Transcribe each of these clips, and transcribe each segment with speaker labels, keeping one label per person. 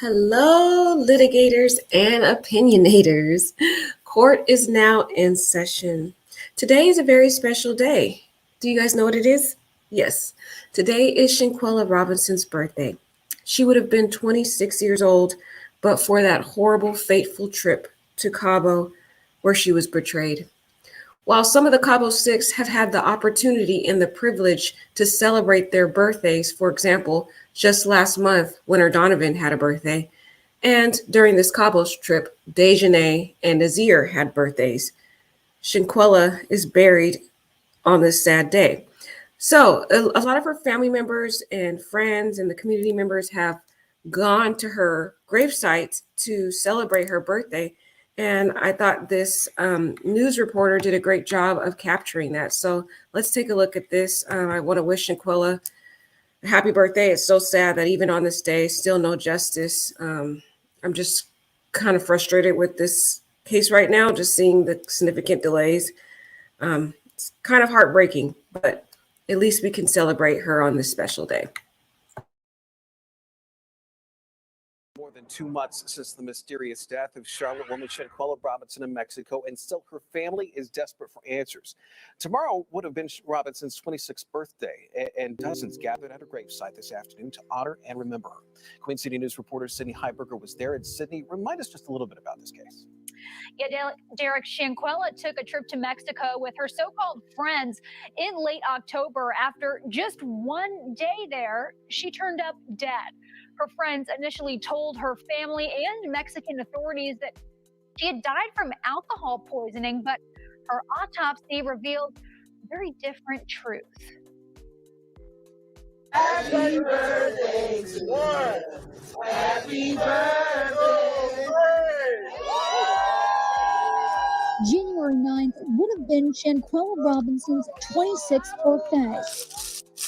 Speaker 1: Hello, litigators and opinionators. Court is now in session. Today is a very special day. Do you guys know what it is? Yes, today is Shanquella Robinson's birthday. She would have been 26 years old, but for that horrible, fateful trip to Cabo where she was betrayed. While some of the Cabo Six have had the opportunity and the privilege to celebrate their birthdays, for example, just last month, Winter Donovan had a birthday, and during this Cabo trip, Dejanay and Nazir had birthdays. Shanquella is buried on this sad day. So a lot of her family members and friends and the community members have gone to her gravesite to celebrate her birthday. And I thought this news reporter did a great job of capturing that. So let's take a look at this. I want to wish Shanquella a happy birthday. It's so sad that even on this day, still no justice. I'm just kind of frustrated with this case right now, just seeing the significant delays. It's kind of heartbreaking, but at least we can celebrate her on this special day.
Speaker 2: More than 2 months since the mysterious death of Charlotte woman Shanquella Robinson in Mexico, and still her family is desperate for answers. Tomorrow would have been Robinson's 26th birthday, and dozens gathered at her gravesite this afternoon to honor and remember her. Queen City News reporter Sydney Heiberger was there. And Sydney, remind us just a little bit about this case.
Speaker 3: Yeah, Derek, Shanquella took a trip to Mexico with her so-called friends in late October. After just one day there, she turned up dead. Her friends initially told her family and Mexican authorities that she had died from alcohol poisoning, but her autopsy revealed a very different truth.
Speaker 4: Happy birthday to us. Happy birthday.
Speaker 5: January 9th would have been Shanquella Robinson's 26th birthday.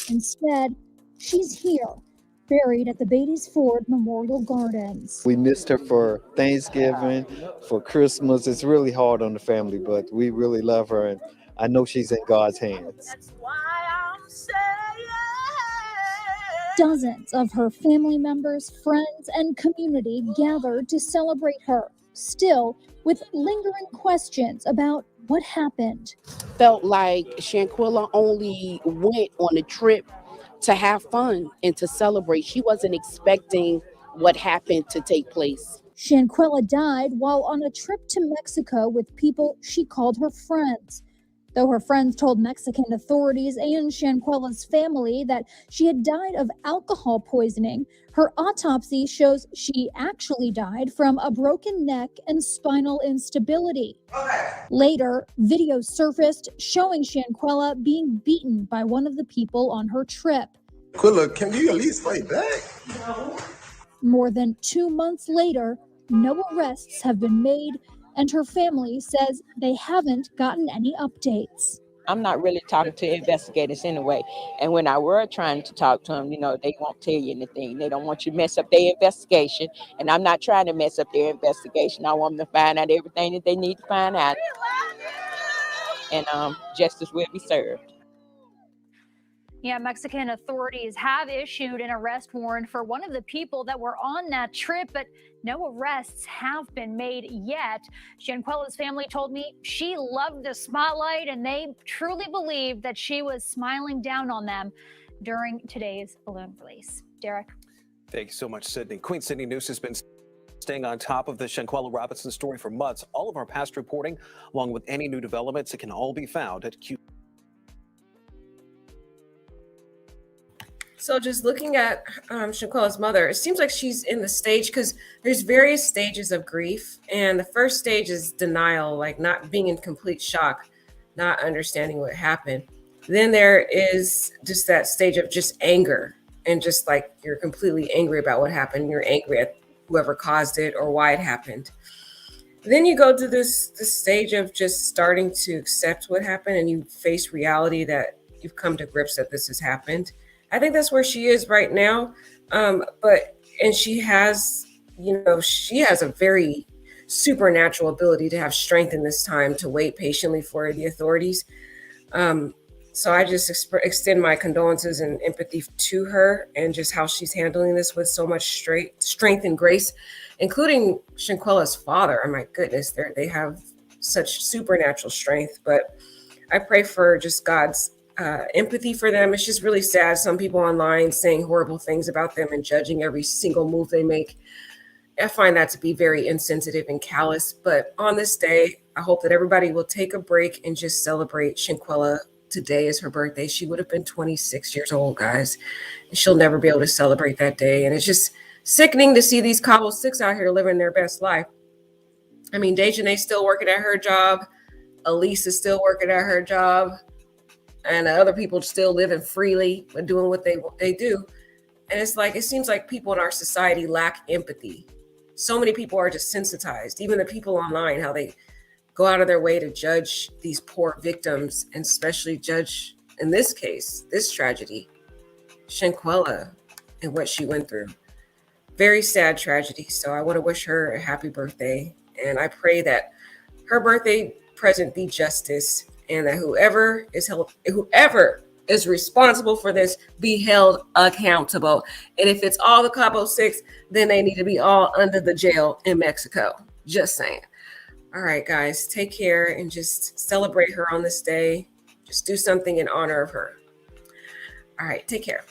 Speaker 5: Instead, she's here, buried at the Beatties Ford Memorial Gardens.
Speaker 6: We missed her for Thanksgiving, for Christmas. It's really hard on the family, but we really love her, and I know she's in God's hands.
Speaker 4: That's why I'm saying.
Speaker 5: Dozens of her family members, friends, and community gathered to celebrate her, still with lingering questions about what happened.
Speaker 7: Felt like Shanquella only went on a trip to have fun and to celebrate. She wasn't expecting what happened to take place.
Speaker 5: Shanquella died while on a trip to Mexico with people she called her friends. Though her friends told Mexican authorities and Shanquella's family that she had died of alcohol poisoning, her autopsy shows she actually died from a broken neck and spinal instability. Later, video surfaced showing Shanquella being beaten by one of the people on her trip.
Speaker 8: Quilla, can you at least fight back? No.
Speaker 5: More than 2 months later, no arrests have been made, and her family says they haven't gotten any updates.
Speaker 9: I'm not really talking to investigators anyway. And when I were trying to talk to them, they won't tell you anything. They don't want you to mess up their investigation. And I'm not trying to mess up their investigation. I want them to find out everything that they need to find out. And justice will be served.
Speaker 3: Yeah, Mexican authorities have issued an arrest warrant for one of the people that were on that trip, but no arrests have been made yet. Shanquella's family told me she loved the spotlight, and they truly believed that she was smiling down on them during today's balloon release. Derek.
Speaker 2: Thank you so much, Sydney. Queen City News has been staying on top of the Shanquella Robinson story for months. All of our past reporting, along with any new developments, it can all be found at Q.
Speaker 1: So just looking at Shanquella's mother, it seems like she's in the stage, because there's various stages of grief. And the first stage is denial, like not being in complete shock, not understanding what happened. Then there is just that stage of just anger, and just like you're completely angry about what happened. You're angry at whoever caused it or why it happened. Then you go to this stage of just starting to accept what happened, and you face reality that you've come to grips that this has happened. I think that's where she is right now. And she has a very supernatural ability to have strength in this time to wait patiently for the authorities. So I just extend my condolences and empathy to her, and just how she's handling this with so much strength and grace, including Shanquella's father. Oh my goodness, they have such supernatural strength. But I pray for just God's empathy for them. It's just really sad. Some people online saying horrible things about them and judging every single move they make. I find that to be very insensitive and callous. But on this day, I hope that everybody will take a break and just celebrate Shanquella. Today is her birthday. She would have been 26 years old, guys. And she'll never be able to celebrate that day. And it's just sickening to see these Cabo Six out here living their best life. I mean, Dejanay's still working at her job. Elise is still working at her job. And other people still living freely and doing what they do. And it's like, it seems like people in our society lack empathy. So many people are just sensitized, even the people online, how they go out of their way to judge these poor victims, and especially judge, in this case, this tragedy, Shanquella, and what she went through. Very sad tragedy. So I want to wish her a happy birthday. And I pray that her birthday present be justice, and that whoever is responsible for this be held accountable. And if it's all the Cabo Six, then they need to be all under the jail in Mexico. Just saying. All right, guys, take care and just celebrate her on this day. Just do something in honor of her. All right, take care.